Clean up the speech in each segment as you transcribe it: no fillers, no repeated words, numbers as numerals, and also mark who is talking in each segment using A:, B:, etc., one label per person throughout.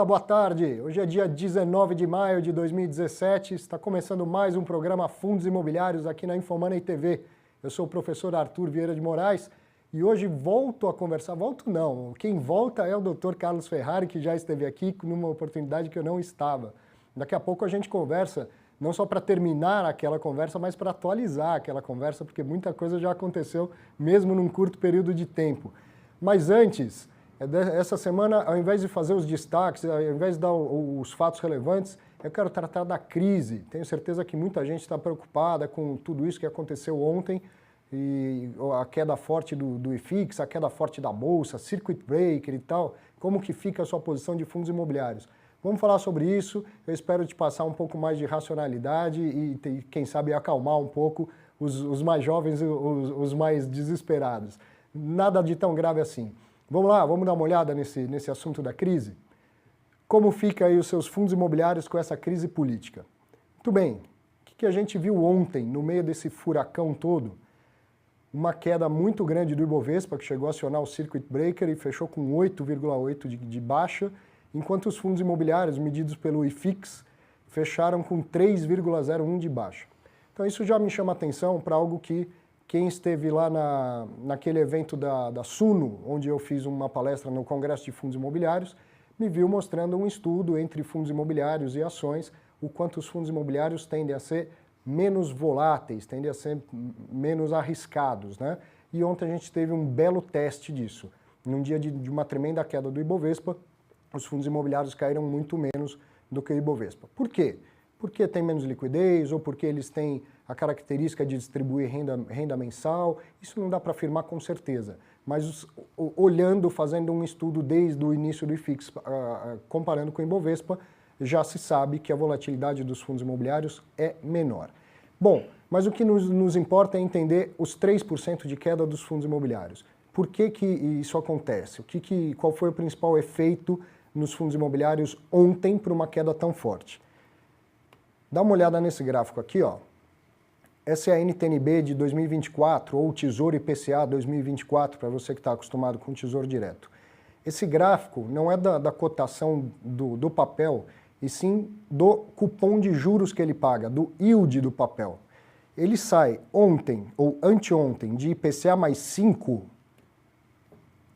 A: Olá, boa tarde. Hoje é dia 19 de maio de 2017, está começando mais um programa Fundos Imobiliários aqui na Infomoney TV. Eu sou o professor Arthur Vieira de Moraes e hoje volto a conversar, volto não, quem volta é o Dr. Carlos Ferrari, que já esteve aqui numa oportunidade que eu não estava. Daqui a pouco a gente conversa, não só para terminar aquela conversa, mas para atualizar aquela conversa, porque muita coisa já aconteceu mesmo num curto período de tempo. Mas antes, essa semana, ao invés de fazer os destaques, ao invés de dar os fatos relevantes, eu quero tratar da crise. Tenho certeza que muita gente está preocupada com tudo isso que aconteceu ontem, e a queda forte do IFIX, a queda forte da Bolsa, Circuit Breaker e tal, como que fica a sua posição de fundos imobiliários. Vamos falar sobre isso, eu espero te passar um pouco mais de racionalidade e quem sabe acalmar um pouco os mais jovens e os mais desesperados. Nada de tão grave assim. Vamos lá, vamos dar uma olhada nesse assunto da crise? Como fica aí os seus fundos imobiliários com essa crise política? Muito bem, o que a gente viu ontem, no meio desse furacão todo? Uma queda muito grande do Ibovespa, que chegou a acionar o Circuit Breaker e fechou com 8,8 de baixa, enquanto os fundos imobiliários, medidos pelo IFIX, fecharam com 3,01 de baixa. Então isso já me chama atenção para algo que quem esteve lá naquele evento da Suno, onde eu fiz uma palestra no Congresso de Fundos Imobiliários, me viu mostrando um estudo entre fundos imobiliários e ações, o quanto os fundos imobiliários tendem a ser menos voláteis, tendem a ser menos arriscados, né? E ontem a gente teve um belo teste disso. Num dia de uma tremenda queda do Ibovespa, os fundos imobiliários caíram muito menos do que o Ibovespa. Por quê? Porque tem menos liquidez ou porque eles têm a característica de distribuir renda mensal, isso não dá para afirmar com certeza. Mas olhando, fazendo um estudo desde o início do IFIX, comparando com o Ibovespa, já se sabe que a volatilidade dos fundos imobiliários é menor. Bom, mas o que nos importa é entender os 3% de queda dos fundos imobiliários. Por que isso acontece? Qual foi o principal efeito nos fundos imobiliários ontem para uma queda tão forte? Dá uma olhada nesse gráfico aqui, ó. Essa é a NTN-B de 2024, ou Tesouro IPCA 2024, para você que está acostumado com o Tesouro Direto. Esse gráfico não é da cotação do papel, e sim do cupom de juros que ele paga, do yield do papel. Ele sai ontem, ou anteontem, de IPCA mais 5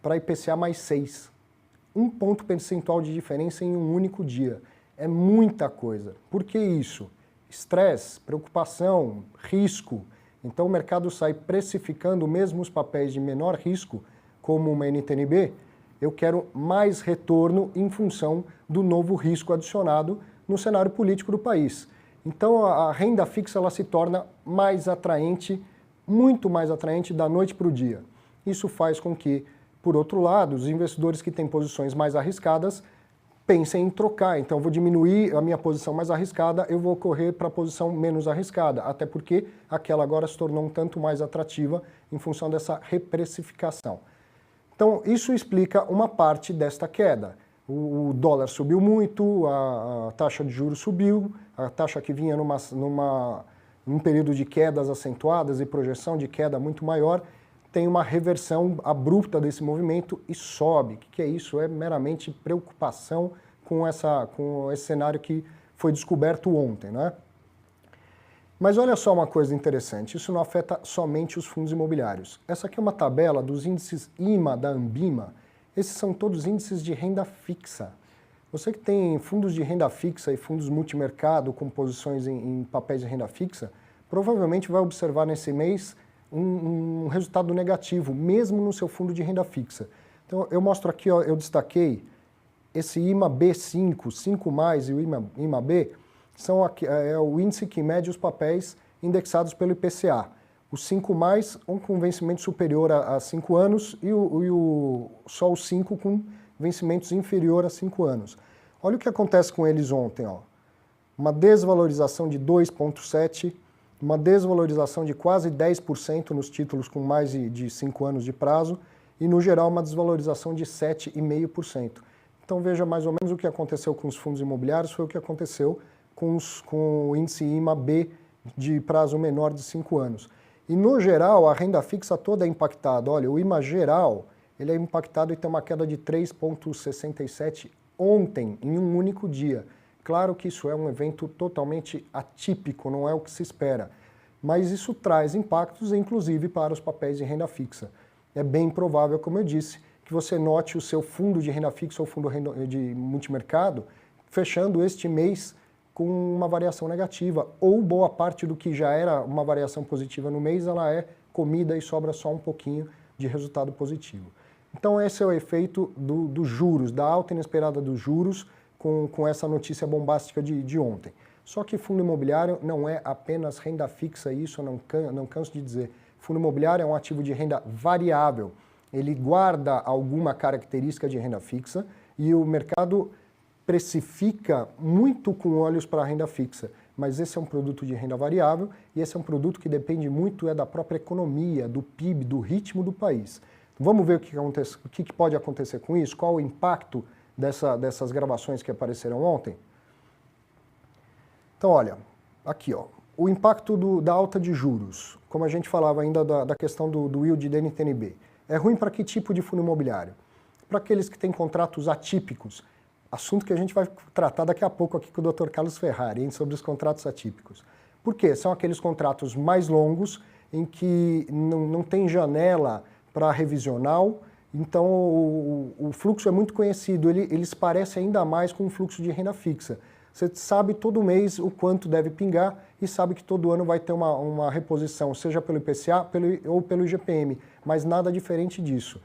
A: para IPCA mais 6. 1 ponto percentual de diferença em um único dia. É muita coisa. Por que isso? Estresse, preocupação, risco. Então o mercado sai precificando mesmo os papéis de menor risco, como uma NTN-B, eu quero mais retorno em função do novo risco adicionado no cenário político do país. Então a renda fixa ela se torna mais atraente, muito mais atraente da noite para o dia. Isso faz com que, por outro lado, os investidores que têm posições mais arriscadas pensem em trocar. Então eu vou diminuir a minha posição mais arriscada, eu vou correr para a posição menos arriscada, até porque aquela agora se tornou um tanto mais atrativa em função dessa reprecificação. Então, isso explica uma parte desta queda. O dólar subiu muito, a taxa de juros subiu, a taxa que vinha num período de quedas acentuadas e projeção de queda muito maior, tem uma reversão abrupta desse movimento e sobe. O que é isso? É meramente preocupação com esse cenário que foi descoberto ontem, né? Mas olha só uma coisa interessante, isso não afeta somente os fundos imobiliários. Essa aqui é uma tabela dos índices IMA da Ambima. Esses são todos índices de renda fixa. Você que tem fundos de renda fixa e fundos multimercado com posições em papéis de renda fixa, provavelmente vai observar nesse mês um resultado negativo, mesmo no seu fundo de renda fixa. Então eu mostro aqui, ó, eu destaquei esse IMA B5, 5+, e o IMA B, é o índice que mede os papéis indexados pelo IPCA. Os 5+, um com vencimento superior a 5 anos e só os 5 com vencimentos inferior a 5 anos. Olha o que acontece com eles ontem, ó. Uma desvalorização de 2,7%, uma desvalorização de quase 10% nos títulos com mais de 5 anos de prazo e, no geral, uma desvalorização de 7,5%. Então veja mais ou menos o que aconteceu com os fundos imobiliários, foi o que aconteceu com o índice IMA-B de prazo menor de 5 anos. E no geral, a renda fixa toda é impactada. Olha, o IMA geral, ele é impactado e tem uma queda de 3,67 ontem, em um único dia. Claro que isso é um evento totalmente atípico, não é o que se espera, mas isso traz impactos, inclusive, para os papéis de renda fixa. É bem provável, como eu disse, que você note o seu fundo de renda fixa ou fundo de multimercado fechando este mês com uma variação negativa, ou boa parte do que já era uma variação positiva no mês, ela é comida e sobra só um pouquinho de resultado positivo. Então esse é o efeito dos juros, da alta inesperada dos juros, com essa notícia bombástica de ontem. Só que fundo imobiliário não é apenas renda fixa, isso eu não canso de dizer. Fundo imobiliário é um ativo de renda variável, ele guarda alguma característica de renda fixa e o mercado precifica muito com olhos para a renda fixa, mas esse é um produto de renda variável e esse é um produto que depende muito da própria economia, do PIB, do ritmo do país. Vamos ver o que pode acontecer com isso, qual o impacto dessas gravações que apareceram ontem? Então, olha, aqui, ó, o impacto da alta de juros, como a gente falava ainda da questão do yield da NTN-B. É ruim para que tipo de fundo imobiliário? Para aqueles que têm contratos atípicos, assunto que a gente vai tratar daqui a pouco aqui com o Dr. Carlos Ferrari, hein, sobre os contratos atípicos. Por quê? São aqueles contratos mais longos, em que não tem janela para revisional, então o fluxo é muito conhecido, ele se parece ainda mais com um fluxo de renda fixa. Você sabe todo mês o quanto deve pingar e sabe que todo ano vai ter uma reposição, seja pelo IPCA ou pelo IGPM, mas nada diferente disso.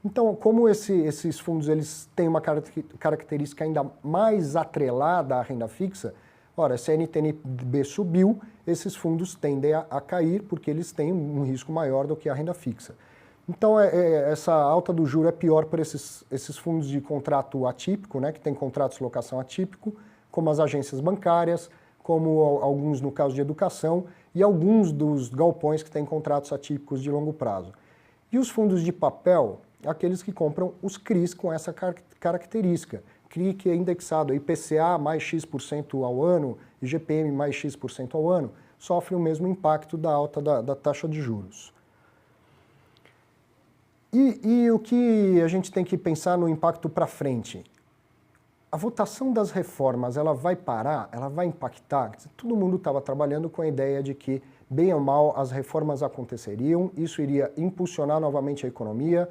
A: Então, como esses fundos eles têm uma característica ainda mais atrelada à renda fixa, ora, se a NTN-B subiu, esses fundos tendem a cair porque eles têm um risco maior do que a renda fixa. Então, essa alta do juro é pior para esses fundos de contrato atípico, né, que tem contratos de locação atípico, como as agências bancárias, como alguns no caso de educação e alguns dos galpões que têm contratos atípicos de longo prazo. E os fundos de papel, aqueles que compram os CRIs com essa característica. CRI que é indexado a IPCA mais X% ao ano, IGPM mais X% ao ano, sofre o mesmo impacto da alta da taxa de juros. E o que a gente tem que pensar no impacto para frente? A votação das reformas, ela vai parar? Ela vai impactar? Todo mundo estava trabalhando com a ideia de que, bem ou mal, as reformas aconteceriam, isso iria impulsionar novamente a economia,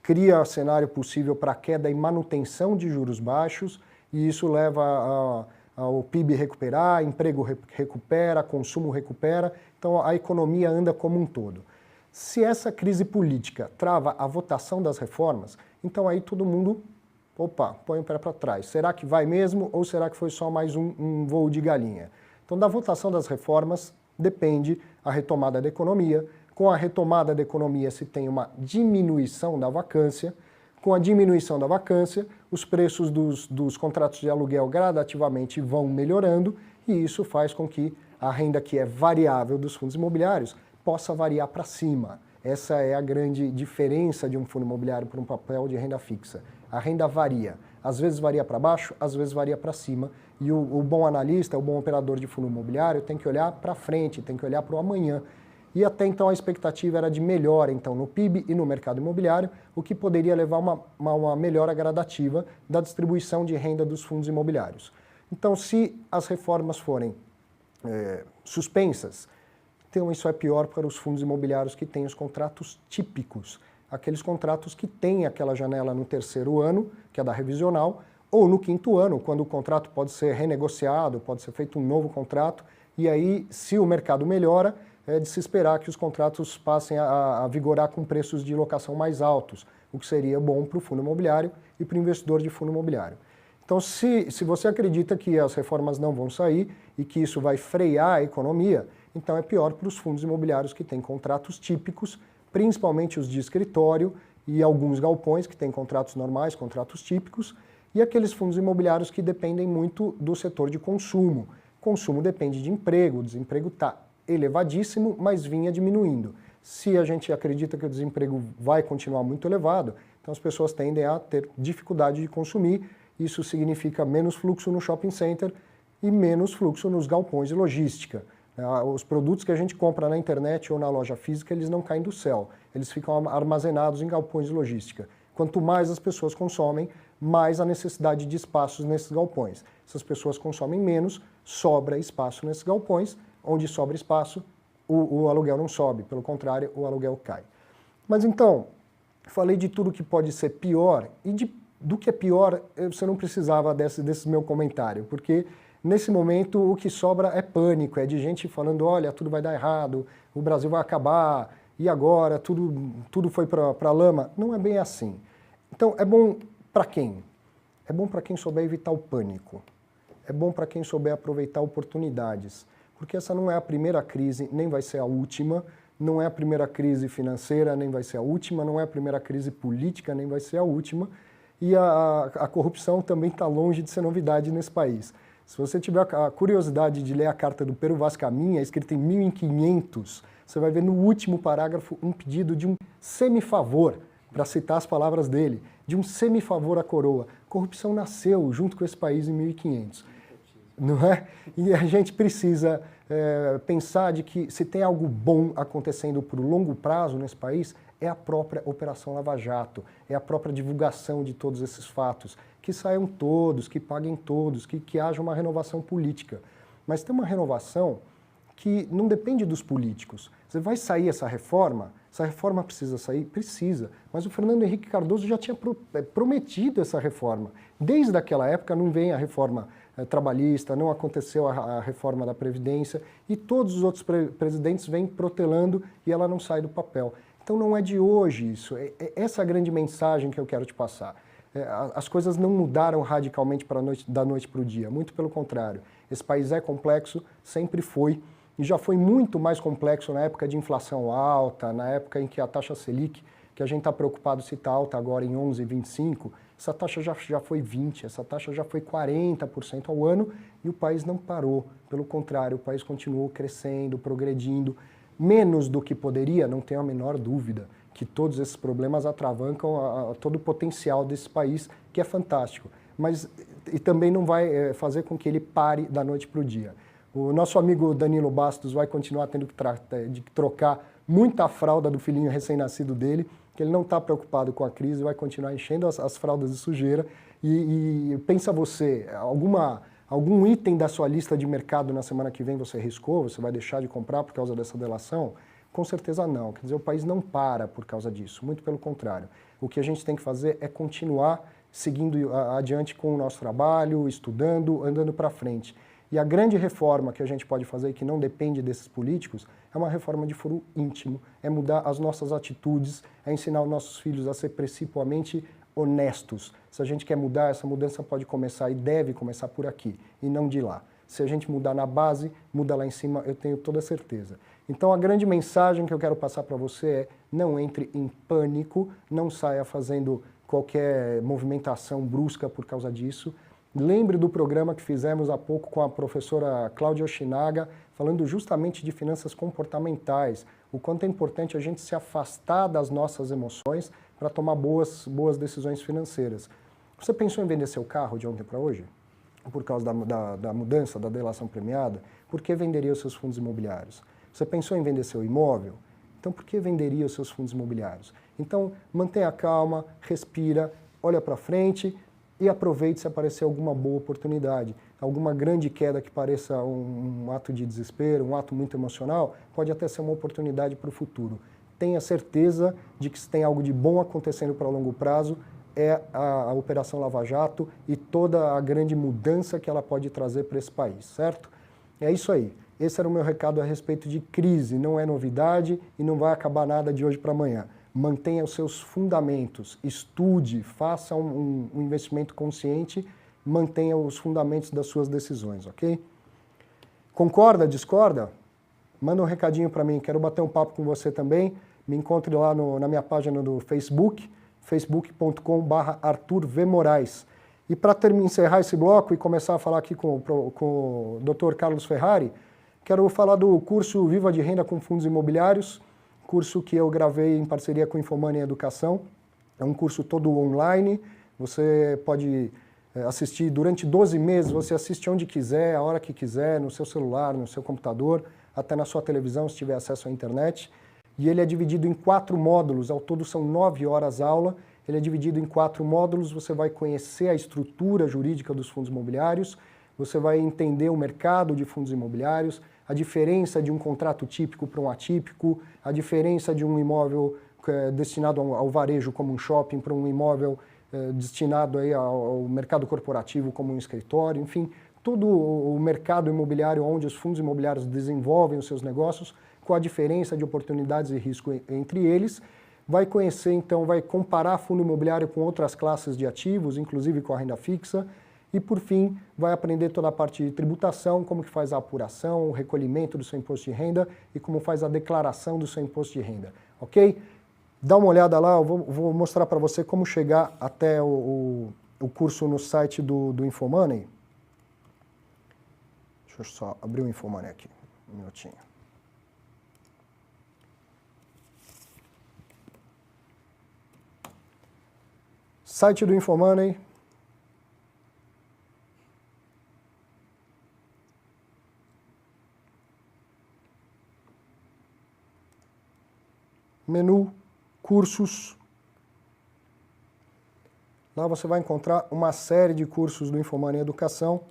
A: cria cenário possível para queda e manutenção de juros baixos, e isso leva ao PIB recuperar, emprego recupera, consumo recupera, então a economia anda como um todo. Se essa crise política trava a votação das reformas, então aí todo mundo, opa, põe o pé para trás. Será que vai mesmo ou será que foi só mais um voo de galinha? Então da votação das reformas depende a retomada da economia. Com a retomada da economia se tem uma diminuição da vacância. Com a diminuição da vacância, os preços dos contratos de aluguel gradativamente vão melhorando e isso faz com que a renda que é variável dos fundos imobiliários possa variar para cima. Essa é a grande diferença de um fundo imobiliário para um papel de renda fixa. A renda varia. Às vezes varia para baixo, às vezes varia para cima. E o bom analista, o bom operador de fundo imobiliário tem que olhar para frente, tem que olhar para o amanhã. E até então a expectativa era de melhora então, no PIB e no mercado imobiliário, o que poderia levar a uma melhora gradativa da distribuição de renda dos fundos imobiliários. Então, se as reformas forem suspensas, então isso é pior para os fundos imobiliários que têm os contratos típicos, aqueles contratos que têm aquela janela no terceiro ano, que é da revisional, ou no quinto ano, quando o contrato pode ser renegociado, pode ser feito um novo contrato, e aí, se o mercado melhora, é de se esperar que os contratos passem a vigorar com preços de locação mais altos, o que seria bom para o fundo imobiliário e para o investidor de fundo imobiliário. Então, se você acredita que as reformas não vão sair e que isso vai frear a economia, então é pior para os fundos imobiliários que têm contratos típicos, principalmente os de escritório e alguns galpões que têm contratos normais, contratos típicos, e aqueles fundos imobiliários que dependem muito do setor de consumo. Consumo depende de emprego, o desemprego está elevadíssimo, mas vinha diminuindo. Se a gente acredita que o desemprego vai continuar muito elevado, então as pessoas tendem a ter dificuldade de consumir, isso significa menos fluxo no shopping center e menos fluxo nos galpões de logística. Os produtos que a gente compra na internet ou na loja física, eles não caem do céu, eles ficam armazenados em galpões de logística. Quanto mais as pessoas consomem, mais a necessidade de espaços nesses galpões. Se as pessoas consomem menos, sobra espaço nesses galpões, onde sobra espaço, o aluguel não sobe, pelo contrário, o aluguel cai. Mas então, falei de tudo que pode ser pior, e do que é pior, você não precisava desse meu comentário, porque nesse momento o que sobra é pânico, é de gente falando, olha, tudo vai dar errado, o Brasil vai acabar, e agora tudo foi para a lama. Não é bem assim. Então, é bom para quem? É bom para quem souber evitar o pânico. É bom para quem souber aproveitar oportunidades. Porque essa não é a primeira crise, nem vai ser a última. Não é a primeira crise financeira, nem vai ser a última. Não é a primeira crise política, nem vai ser a última. E a corrupção também está longe de ser novidade nesse país. Se você tiver a curiosidade de ler a carta do Pero Vaz Caminha, escrita em 1500, você vai ver no último parágrafo um pedido de um semifavor, para citar as palavras dele, de um semifavor à coroa. Corrupção nasceu junto com esse país em 1500, não é? E a gente precisa pensar de que se tem algo bom acontecendo por longo prazo nesse país, é a própria Operação Lava Jato, é a própria divulgação de todos esses fatos, que saiam todos, que paguem todos, que haja uma renovação política. Mas tem uma renovação que não depende dos políticos. Você vai sair essa reforma precisa sair? Precisa. Mas o Fernando Henrique Cardoso já tinha prometido essa reforma. Desde aquela época não vem a reforma trabalhista, não aconteceu a reforma da Previdência e todos os outros presidentes vêm protelando e ela não sai do papel. Então não é de hoje isso. Essa é a grande mensagem que eu quero te passar. As coisas não mudaram radicalmente da noite para o dia, muito pelo contrário. Esse país é complexo, sempre foi, e já foi muito mais complexo na época de inflação alta, na época em que a taxa Selic, que a gente está preocupado se está alta agora em 11,25, essa taxa já foi 20%, essa taxa já foi 40% ao ano e o país não parou. Pelo contrário, o país continuou crescendo, progredindo, menos do que poderia, não tenho a menor dúvida, que todos esses problemas atravancam todo o potencial desse país, que é fantástico. Mas e também não vai fazer com que ele pare da noite para o dia. O nosso amigo Danilo Bastos vai continuar tendo que trocar muita fralda do filhinho recém-nascido dele, que ele não está preocupado com a crise, vai continuar enchendo as fraldas de sujeira. E pensa você, algum item da sua lista de mercado na semana que vem você riscou, você vai deixar de comprar por causa dessa delação? Com certeza não. Quer dizer, o país não para por causa disso, muito pelo contrário. O que a gente tem que fazer é continuar seguindo adiante com o nosso trabalho, estudando, andando para frente. E a grande reforma que a gente pode fazer, que não depende desses políticos, é uma reforma de foro íntimo, é mudar as nossas atitudes, é ensinar os nossos filhos a ser principalmente honestos. Se a gente quer mudar, essa mudança pode começar e deve começar por aqui, e não de lá. Se a gente mudar na base, muda lá em cima, eu tenho toda certeza. Então a grande mensagem que eu quero passar para você é: não entre em pânico, não saia fazendo qualquer movimentação brusca por causa disso. Lembre do programa que fizemos há pouco com a professora Cláudia Oshinaga, falando justamente de finanças comportamentais, o quanto é importante a gente se afastar das nossas emoções para tomar boas decisões financeiras. Você pensou em vender seu carro de ontem para hoje? Por causa da mudança, da delação premiada? Por que venderia os seus fundos imobiliários? Você pensou em vender seu imóvel? Então, por que venderia os seus fundos imobiliários? Então, mantenha calma, respira, olha para frente e aproveite se aparecer alguma boa oportunidade. Alguma grande queda que pareça um ato de desespero, um ato muito emocional, pode até ser uma oportunidade para o futuro. Tenha certeza de que se tem algo de bom acontecendo para longo prazo, é a Operação Lava Jato e toda a grande mudança que ela pode trazer para esse país, certo? É isso aí. Esse era o meu recado a respeito de crise. Não é novidade e não vai acabar nada de hoje para amanhã. Mantenha os seus fundamentos, estude, faça um investimento consciente, mantenha os fundamentos das suas decisões, ok? Concorda, discorda? Manda um recadinho para mim, quero bater um papo com você também. Me encontre lá na minha página do Facebook, facebook.com/ArthurVMoraes. E para encerrar esse bloco e começar a falar aqui com o Dr. Carlos Ferrari, quero falar do curso Viva de Renda com Fundos Imobiliários, curso que eu gravei em parceria com Infomoney Educação. É um curso todo online, você pode assistir durante 12 meses, você assiste onde quiser, a hora que quiser, no seu celular, no seu computador, até na sua televisão, se tiver acesso à internet. E ele é dividido em 4 módulos, ao todo são 9 horas aula, Ele é dividido em 4 módulos, você vai conhecer a estrutura jurídica dos fundos imobiliários, você vai entender o mercado de fundos imobiliários, a diferença de um contrato típico para um atípico, a diferença de um imóvel destinado ao varejo como um shopping para um imóvel destinado aí ao mercado corporativo como um escritório, enfim, todo o mercado imobiliário onde os fundos imobiliários desenvolvem os seus negócios, com a diferença de oportunidades e risco entre eles. Vai conhecer, então, vai comparar fundo imobiliário com outras classes de ativos, inclusive com a renda fixa, e, por fim, vai aprender toda a parte de tributação, como que faz a apuração, o recolhimento do seu imposto de renda e como faz a declaração do seu imposto de renda, ok? Dá uma olhada lá, eu vou mostrar para você como chegar até o curso no site do Infomoney. Deixa eu só abrir o Infomoney aqui, um minutinho. Site do Infomoney. Menu, cursos. Lá você vai encontrar uma série de cursos do Infomoney Educação.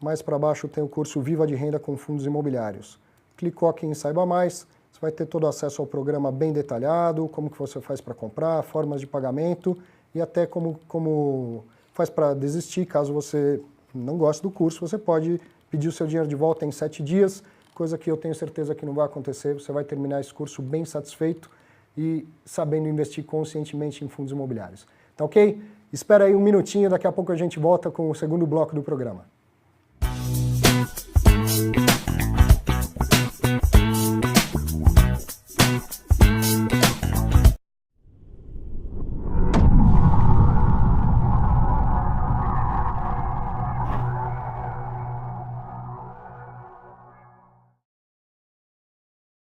A: Mais para baixo tem o curso Viva de Renda com Fundos Imobiliários. Clicou aqui em Saiba Mais, você vai ter todo acesso ao programa bem detalhado, como que você faz para comprar, formas de pagamento e até como faz para desistir. Caso você não goste do curso, você pode pedir o seu dinheiro de volta em 7 dias, coisa que eu tenho certeza que não vai acontecer. Você vai terminar esse curso bem satisfeito e sabendo investir conscientemente em fundos imobiliários. Tá ok? Espera aí um minutinho, daqui a pouco a gente volta com o segundo bloco do programa.